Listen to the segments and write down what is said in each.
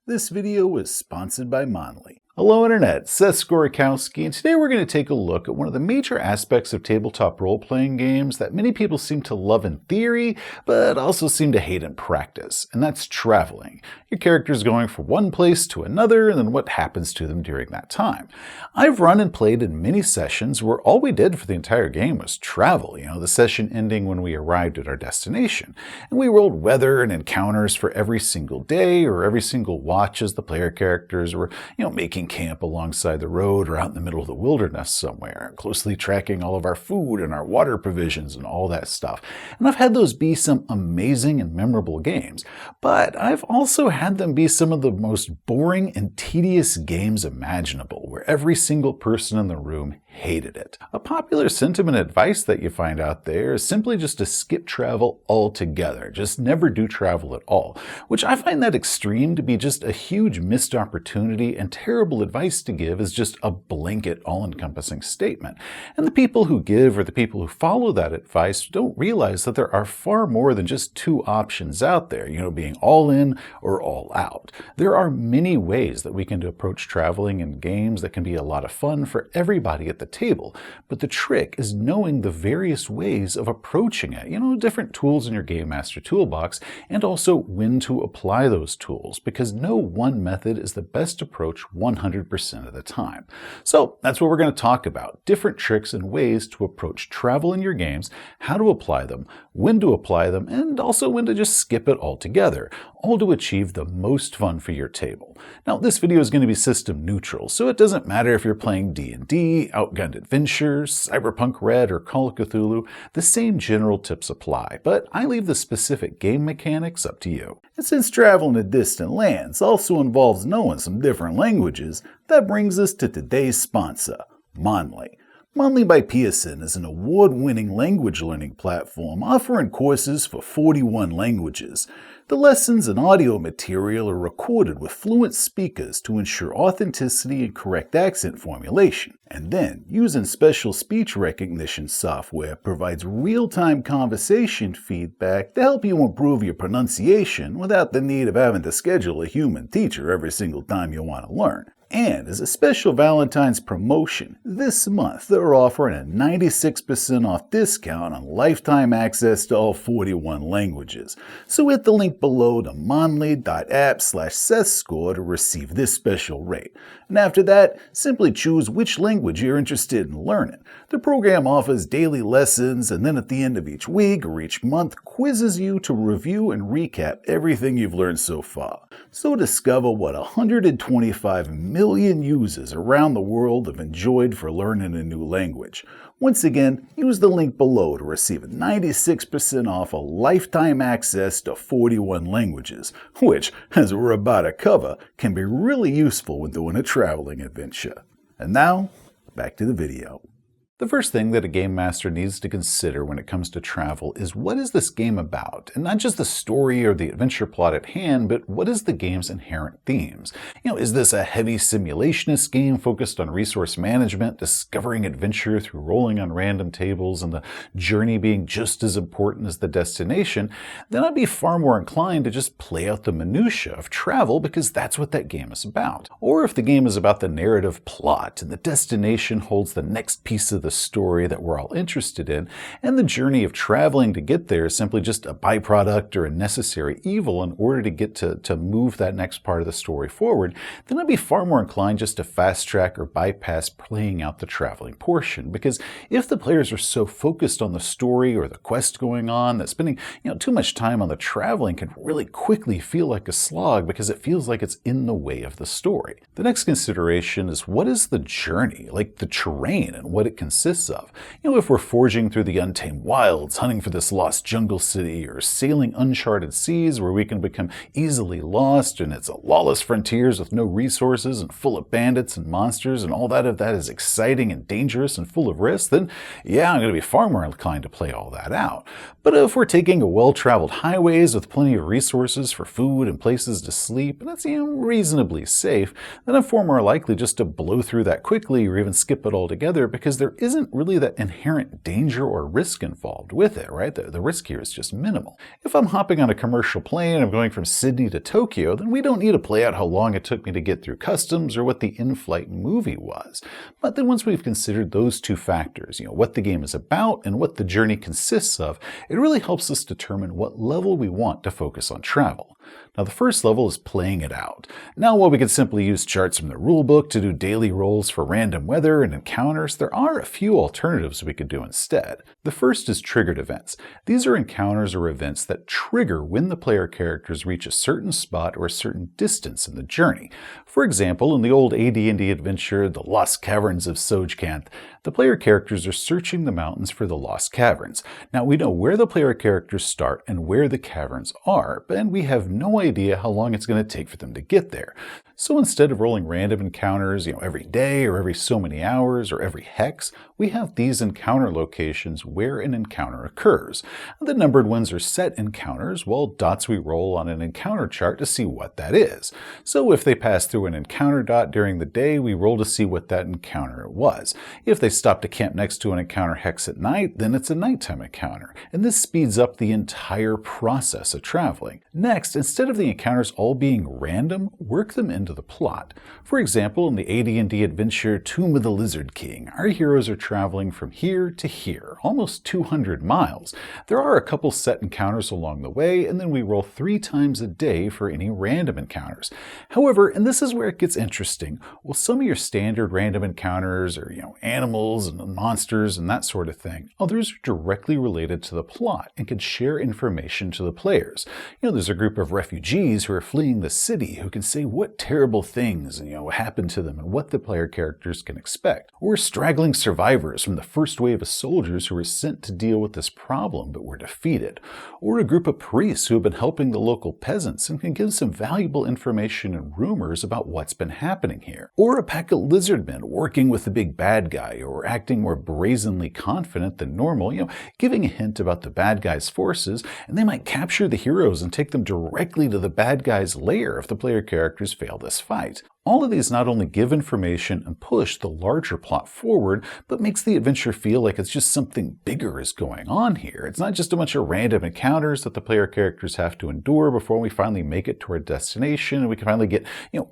This video is sponsored by Mondly. Hello Internet, Seth Skorikowski, and today we're going to take a look at one of the major aspects of tabletop role-playing games that many people seem to love in theory, but also seem to hate in practice, and that's traveling. Your character's going from one place to another, and then what happens to them during that time. I've run and played in many sessions where all we did for the entire game was travel, the session ending when we arrived at our destination. And we rolled weather and encounters for every single day or every single watch as the player characters were, making camp alongside the road or out in the middle of the wilderness somewhere, closely tracking all of our food and our water provisions and all that stuff. And I've had those be some amazing and memorable games, but I've also had them be some of the most boring and tedious games imaginable, where every single person in the room hated it. A popular sentiment advice that you find out there is simply just to skip travel altogether. Just never do travel at all, which I find that extreme to be just a huge missed opportunity and terrible advice to give as just a blanket, all-encompassing statement. And the people who give or the people who follow that advice don't realize that there are far more than just two options out there, being all in or all out. There are many ways that we can approach traveling in games that can be a lot of fun for everybody at the table, but the trick is knowing the various ways of approaching it, different tools in your Game Master toolbox, and also when to apply those tools, because no one method is the best approach 100% of the time. So that's what we're going to talk about, different tricks and ways to approach travel in your games, how to apply them, when to apply them, and also when to just skip it altogether, all to achieve the most fun for your table. Now, this video is going to be system neutral, so it doesn't matter if you're playing D&D, Outgunned Adventures, Cyberpunk Red, or Call of Cthulhu, the same general tips apply, but I leave the specific game mechanics up to you. And since traveling to distant lands also involves knowing some different languages, that brings us to today's sponsor, Mondly. Mondly by Pearson is an award-winning language learning platform offering courses for 41 languages. The lessons and audio material are recorded with fluent speakers to ensure authenticity and correct accent formulation, and then, using special speech recognition software, provides real-time conversation feedback to help you improve your pronunciation without the need of having to schedule a human teacher every single time you want to learn. And as a special Valentine's promotion, this month they're offering a 96% off discount on lifetime access to all 41 languages. So hit the link below to mondly.app/SethScore to receive this special rate. And after that, simply choose which language you're interested in learning. The program offers daily lessons, and then at the end of each week or each month quizzes you to review and recap everything you've learned so far. So discover what 125 million users around the world have enjoyed for learning a new language. Once again, use the link below to receive 96% off a lifetime access to 41 languages, which, as we're about to cover, can be really useful when doing a traveling adventure. And now, back to the video. The first thing that a game master needs to consider when it comes to travel is, what is this game about? And not just the story or the adventure plot at hand, but what is the game's inherent themes? Is this a heavy simulationist game focused on resource management, discovering adventure through rolling on random tables, and the journey being just as important as the destination? Then I'd be far more inclined to just play out the minutiae of travel, because that's what that game is about. Or if the game is about the narrative plot and the destination holds the next piece of the story that we're all interested in, and the journey of traveling to get there is simply just a byproduct or a necessary evil in order to get to move that next part of the story forward, then I'd be far more inclined just to fast track or bypass playing out the traveling portion. Because if the players are so focused on the story or the quest going on that spending too much time on the traveling can really quickly feel like a slog, because it feels like it's in the way of the story. The next consideration is, what is the journey, like the terrain and what it consists of? If we're forging through the untamed wilds, hunting for this lost jungle city, or sailing uncharted seas where we can become easily lost, and it's a lawless frontiers with no resources and full of bandits and monsters, and all that is exciting and dangerous and full of risks, then yeah, I'm going to be far more inclined to play all that out. But if we're taking a well-traveled highways with plenty of resources for food and places to sleep, and that's reasonably safe, then I'm far more likely just to blow through that quickly or even skip it altogether, because there isn't really that inherent danger or risk involved with it, right? The risk here is just minimal. If I'm hopping on a commercial plane and I'm going from Sydney to Tokyo, then we don't need to play out how long it took me to get through customs or what the in-flight movie was. But then once we've considered those two factors, what the game is about and what the journey consists of, it really helps us determine what level we want to focus on travel. Now, the first level is playing it out. Now, while we could simply use charts from the rulebook to do daily rolls for random weather and encounters, there are a few alternatives we could do instead. The first is triggered events. These are encounters or events that trigger when the player characters reach a certain spot or a certain distance in the journey. For example, in the old AD&D adventure, The Lost Caverns of Sojcanth, the player characters are searching the mountains for the Lost Caverns. Now, we know where the player characters start and where the caverns are, and we have no idea how long it's going to take for them to get there. So instead of rolling random encounters, every day or every so many hours or every hex, we have these encounter locations where an encounter occurs. The numbered ones are set encounters, while dots we roll on an encounter chart to see what that is. So if they pass through an encounter dot during the day, we roll to see what that encounter was. If they stop to camp next to an encounter hex at night, then it's a nighttime encounter. And this speeds up the entire process of traveling. Next, instead of the encounters all being random, work them into the plot. For example, in the AD&D adventure Tomb of the Lizard King, our heroes are traveling from here to here, almost 200 miles. There are a couple set encounters along the way, and then we roll 3 times a day for any random encounters. However, and this is where it gets interesting, while some of your standard random encounters are, animals and monsters and that sort of thing, others are directly related to the plot and can share information to the players. There's a group of refugees who are fleeing the city who can say what terrible things happened to them and what the player characters can expect. Or straggling survivors from the first wave of soldiers who were sent to deal with this problem but were defeated. Or a group of priests who have been helping the local peasants and can give some valuable information and rumors about what's been happening here. Or a pack of lizardmen working with the big bad guy or acting more brazenly confident than normal, giving a hint about the bad guy's forces, and they might capture the heroes and take them directly to the bad guy's lair if the player characters fail this fight. All of these not only give information and push the larger plot forward, but makes the adventure feel like it's just something bigger is going on here. It's not just a bunch of random encounters that the player characters have to endure before we finally make it to our destination and we can finally get,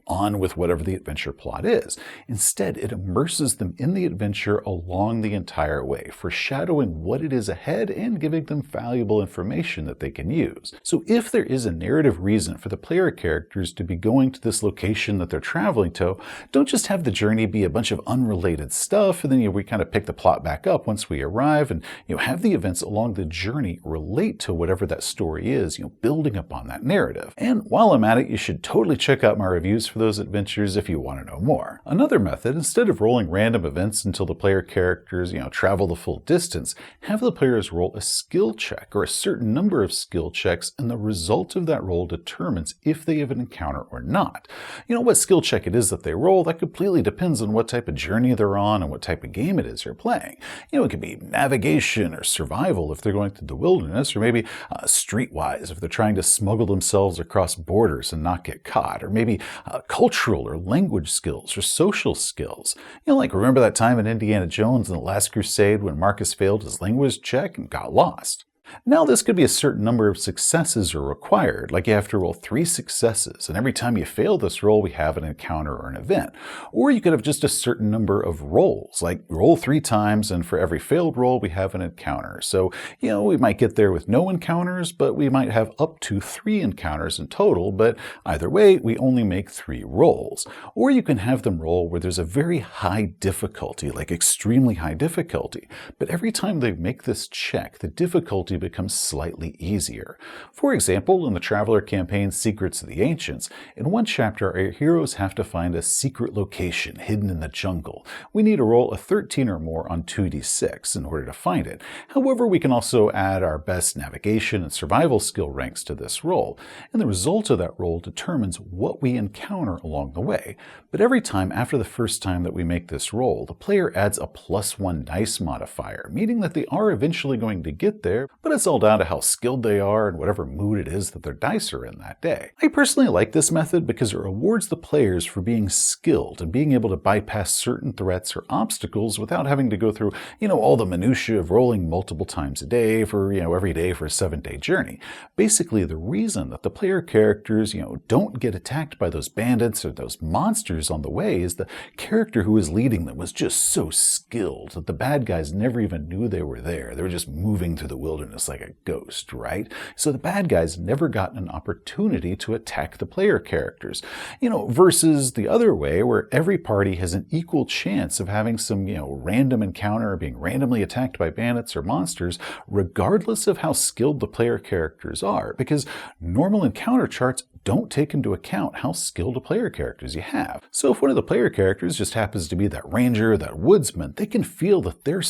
on with whatever the adventure plot is. Instead, it immerses them in the adventure along the entire way, foreshadowing what it is ahead and giving them valuable information that they can use. So if there is a narrative reason for the player characters to be going to this location that they're traveling to, don't just have the journey be a bunch of unrelated stuff and then we kind of pick the plot back up once we arrive, and have the events along the journey relate to whatever that story is, building upon that narrative. And while I'm at it, you should totally check out my reviews for those adventures if you want to know more. Another method, instead of rolling random events until the player characters, travel the full distance, have the players roll a skill check or a certain number of skill checks, and the result of that roll determines if they have an encounter or not. What skill check it is that they roll, that completely depends on what type of journey they're on and what type of game it is you're playing. It could be navigation or survival if they're going through the wilderness, or maybe streetwise if they're trying to smuggle themselves across borders and not get caught, or maybe cultural or language skills or social skills. Like remember that time in Indiana Jones and the Last Crusade when Marcus failed his language check and got lost. Now, this could be a certain number of successes are required, like you have to roll 3 successes, and every time you fail this roll, we have an encounter or an event. Or you could have just a certain number of rolls, like roll 3 times, and for every failed roll, we have an encounter. So, we might get there with no encounters, but we might have up to 3 encounters in total, but either way, we only make 3 rolls. Or you can have them roll where there's a very high difficulty, like extremely high difficulty, but every time they make this check, the difficulty becomes slightly easier. For example, in the Traveler campaign Secrets of the Ancients, in one chapter our heroes have to find a secret location hidden in the jungle. We need to roll a 13 or more on 2d6 in order to find it. However, we can also add our best navigation and survival skill ranks to this roll, and the result of that roll determines what we encounter along the way. But every time after the first time that we make this roll, the player adds a +1 dice modifier, meaning that they are eventually going to get there, but it's all down to how skilled they are and whatever mood it is that their dice are in that day. I personally like this method because it rewards the players for being skilled and being able to bypass certain threats or obstacles without having to go through, all the minutiae of rolling multiple times a day for, every day for a 7-day journey. Basically, the reason that the player characters, don't get attacked by those bandits or those monsters on the way is the character who was leading them was just so skilled that the bad guys never even knew they were there. They were just moving through the wilderness like a ghost, right? So the bad guys never got an opportunity to attack the player characters, versus the other way where every party has an equal chance of having some, random encounter or being randomly attacked by bandits or monsters, regardless of how skilled the player characters are, because normal encounter charts don't take into account how skilled a player characters you have. So if one of the player characters just happens to be that ranger, that woodsman, they can feel that their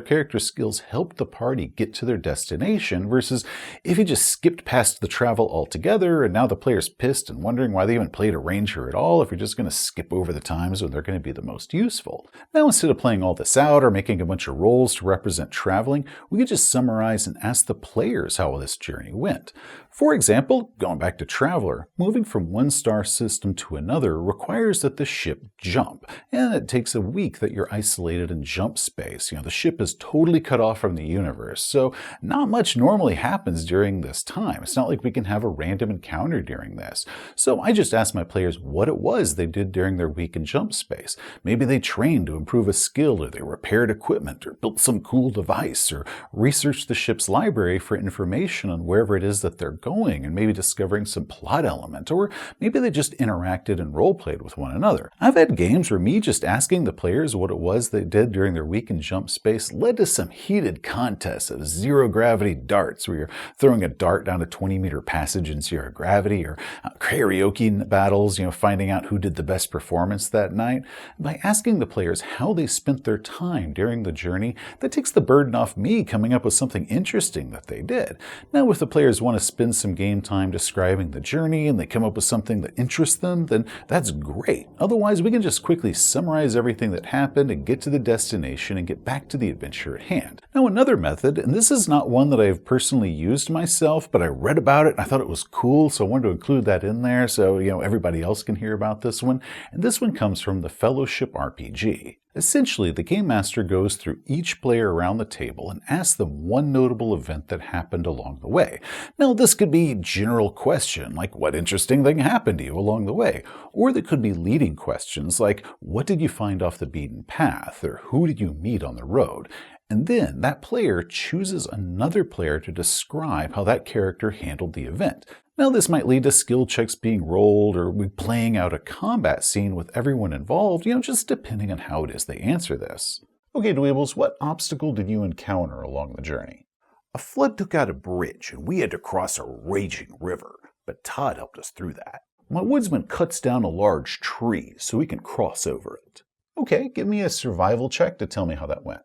character skills helped the party get to their destination, versus if you just skipped past the travel altogether and now the player's pissed and wondering why they even played a ranger at all if you're just going to skip over the times when they're going to be the most useful. Now, instead of playing all this out or making a bunch of rolls to represent traveling, we could just summarize and ask the players how this journey went. For example, going back to Traveler, moving from one star system to another requires that the ship jump, and it takes a week that you're isolated in jump space. The ship is totally cut off from the universe, so not much normally happens during this time. It's not like we can have a random encounter during this. So I just asked my players what it was they did during their week in jump space. Maybe they trained to improve a skill, or they repaired equipment, or built some cool device, or researched the ship's library for information on wherever it is that they're going, and maybe discovering some plot element, or maybe they just interacted and role-played with one another. I've had games where me just asking the players what it was they did during their week in jump space led to some heated contests of zero-gravity darts, where you're throwing a dart down a 20-meter passage in zero gravity, or karaoke battles, finding out who did the best performance that night. By asking the players how they spent their time during the journey, that takes the burden off me coming up with something interesting that they did. Now, if the players want to spend some game time describing the journey and they come up with something that interests them, then that's great. Otherwise, we can just quickly summarize everything that happened and get to the destination and get back to the adventure at hand. Now, another method, and this is not one that I've personally used myself, but I read about it and I thought it was cool, so I wanted to include that in there so, everybody else can hear about this one. And this one comes from the Fellowship RPG. Essentially, the Game Master goes through each player around the table and asks them one notable event that happened along the way. Now, this could be general question, like what interesting thing happened to you along the way, or there could be leading questions like what did you find off the beaten path, or who did you meet on the road? And then that player chooses another player to describe how that character handled the event. Now, this might lead to skill checks being rolled, or we playing out a combat scene with everyone involved, just depending on how it is they answer this. Okay, Dweebles, what obstacle did you encounter along the journey? A flood took out a bridge, and we had to cross a raging river, but Todd helped us through that. My woodsman cuts down a large tree so we can cross over it. Okay, give me a survival check to tell me how that went.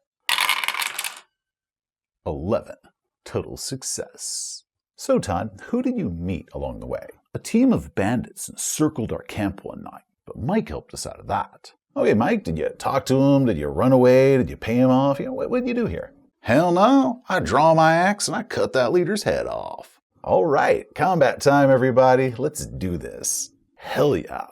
11. Total success. So, Todd, who did you meet along the way? A team of bandits encircled our camp one night, but Mike helped us out of that. Okay, Mike, did you talk to him? Did you run away? Did you pay him off? What did you do here? Hell no. I draw my axe and I cut that leader's head off. All right, combat time, everybody. Let's do this. Hell yeah.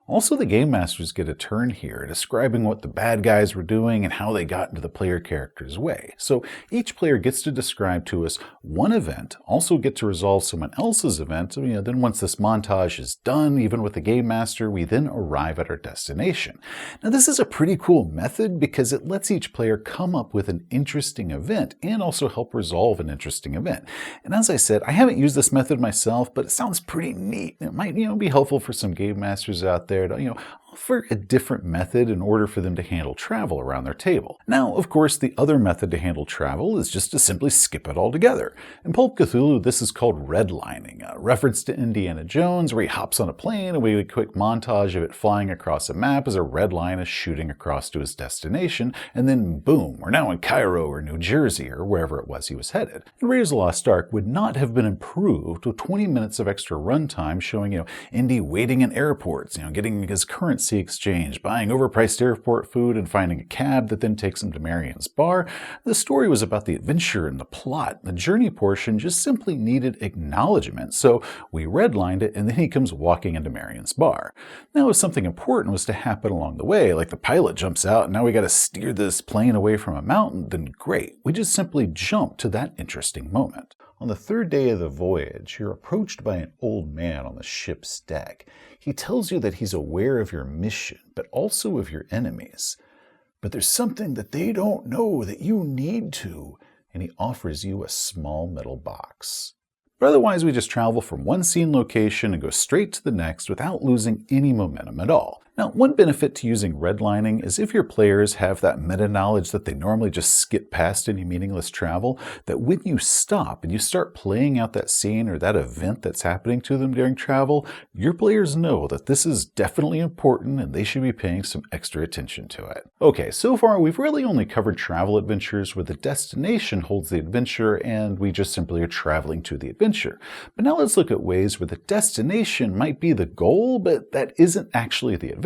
Also, the Game Masters get a turn here, describing what the bad guys were doing and how they got into the player character's way. So each player gets to describe to us one event, also get to resolve someone else's event. Then once this montage is done, even with the Game Master, we then arrive at our destination. Now, this is a pretty cool method because it lets each player come up with an interesting event and also help resolve an interesting event. And as I said, I haven't used this method myself, but it sounds pretty neat. It might, be helpful for some Game Masters out there to, offer a different method in order for them to handle travel around their table. Now, of course, the other method to handle travel is just to simply skip it altogether. In Pulp Cthulhu, this is called redlining, a reference to Indiana Jones, where he hops on a plane and we have a quick montage of it flying across a map as a red line is shooting across to his destination, and then boom, we're now in Cairo or New Jersey or wherever it was he was headed. And Raiders of the Lost Ark would not have been improved with 20 minutes of extra runtime showing, Indy waiting in airports, getting his current currency exchange, buying overpriced airport food, and finding a cab that then takes him to Marion's bar. The story was about the adventure and the plot. The journey portion just simply needed acknowledgement, so we redlined it, and then he comes walking into Marion's bar. Now, if something important was to happen along the way, like the pilot jumps out and now we gotta steer this plane away from a mountain, then great. We just simply jump to that interesting moment. On the third day of the voyage, you're approached by an old man on the ship's deck. He tells you that he's aware of your mission, but also of your enemies. But there's something that they don't know that you need to, and he offers you a small metal box. But otherwise, we just travel from one scene location and go straight to the next without losing any momentum at all. Now, one benefit to using redlining is if your players have that meta-knowledge that they normally just skip past any meaningless travel, that when you stop and you start playing out that scene or that event that's happening to them during travel, your players know that this is definitely important and they should be paying some extra attention to it. Okay, so far we've really only covered travel adventures where the destination holds the adventure and we just simply are traveling to the adventure. But now let's look at ways where the destination might be the goal, but that isn't actually the adventure,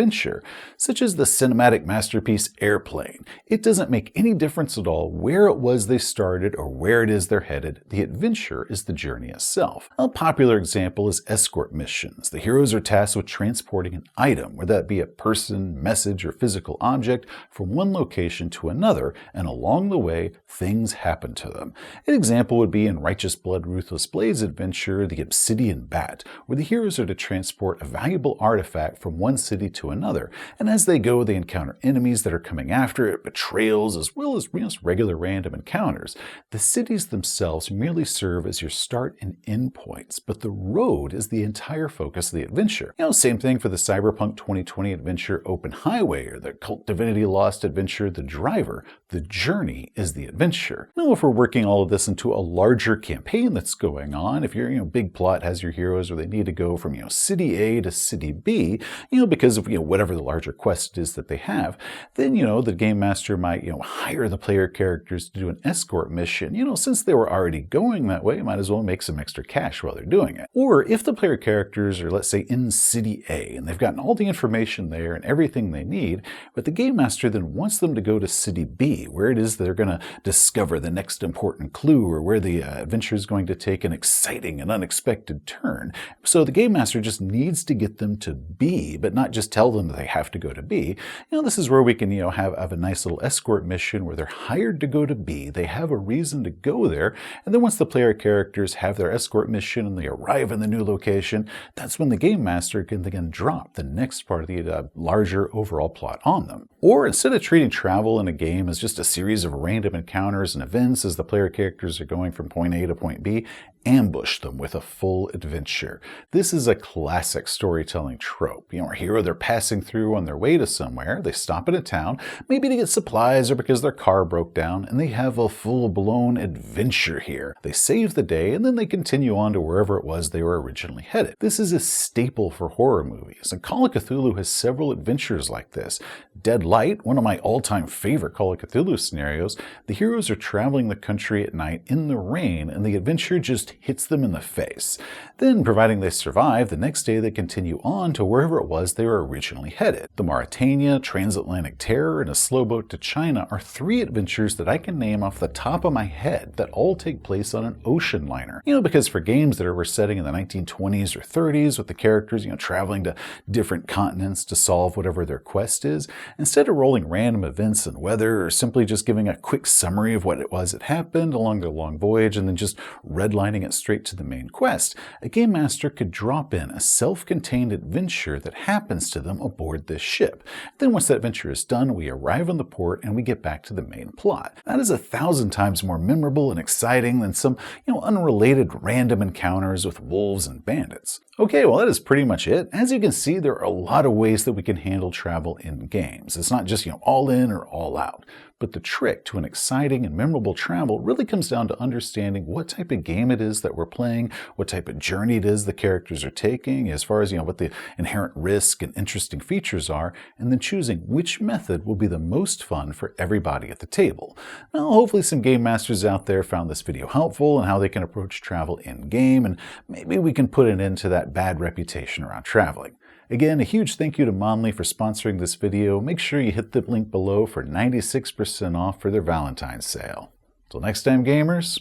such as the cinematic masterpiece Airplane. It doesn't make any difference at all where it was they started or where it is they're headed. The adventure is the journey itself. A popular example is escort missions. The heroes are tasked with transporting an item, whether that be a person, message, or physical object, from one location to another, and along the way, things happen to them. An example would be in Righteous Blood Ruthless Blade's adventure, The Obsidian Bat, where the heroes are to transport a valuable artifact from one city to another, and as they go, they encounter enemies that are coming after it, betrayals, as well as regular random encounters. The cities themselves merely serve as your start and end points, but the road is the entire focus of the adventure. Same thing for the Cyberpunk 2020 adventure Open Highway, or the Cult Divinity Lost adventure The Driver. The journey is the adventure. Now, if we're working all of this into a larger campaign that's going on, if your big plot has your heroes where they need to go from city A to city B, because of whatever the larger quest is that they have, then the game master might hire the player characters to do an escort mission. Since they were already going that way, might as well make some extra cash while they're doing it. Or if the player characters are, let's say, in city A and they've gotten all the information there and everything they need, but the game master then wants them to go to city B, where it is they're going to discover the next important clue or where the adventure is going to take an exciting and unexpected turn. So the game master just needs to get them to B, but not just tell them that they have to go to B. This is where we can have a nice little escort mission where they're hired to go to B. They have a reason to go there, and then once the player characters have their escort mission and they arrive in the new location, that's when the game master can then drop the next part of the larger overall plot on them. Or instead of treating travel in a game as just a series of random encounters and events as the player characters are going from point A to point B, ambush them with a full adventure. This is a classic storytelling trope. Our hero, they're passing through on their way to somewhere, they stop at a town, maybe to get supplies or because their car broke down, and they have a full-blown adventure here. They save the day, and then they continue on to wherever it was they were originally headed. This is a staple for horror movies, and Call of Cthulhu has several adventures like this. Dead Light, one of my all-time favorite Call of Cthulhu scenarios, the heroes are traveling the country at night in the rain, and the adventure just hits them in the face. Then, providing they survive, the next day they continue on to wherever it was they were originally headed. The Mauritania, Transatlantic Terror, and A Slow Boat to China are three adventures that I can name off the top of my head that all take place on an ocean liner. Because for games that were setting in the 1920s or 30s with the characters, traveling to different continents to solve whatever their quest is, instead of rolling random events and weather or simply just giving a quick summary of what it was that happened along their long voyage and then just redlining it straight to the main quest, a game master could drop in a self-contained adventure that happens to them aboard this ship. Then once that adventure is done, we arrive on the port and we get back to the main plot. That is 1,000 times more memorable and exciting than some, unrelated random encounters with wolves and bandits. Okay, well, that is pretty much it. As you can see, there are a lot of ways that we can handle travel in games. It's not just, all in or all out. But the trick to an exciting and memorable travel really comes down to understanding what type of game it is that we're playing, what type of journey it is the characters are taking, as far as, what the inherent risk and interesting features are, and then choosing which method will be the most fun for everybody at the table. Now, hopefully some game masters out there found this video helpful and how they can approach travel in game, and maybe we can put an end to that bad reputation around traveling. Again, a huge thank you to Mondly for sponsoring this video. Make sure you hit the link below for 96% off for their Valentine's sale. Till next time, gamers,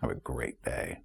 have a great day.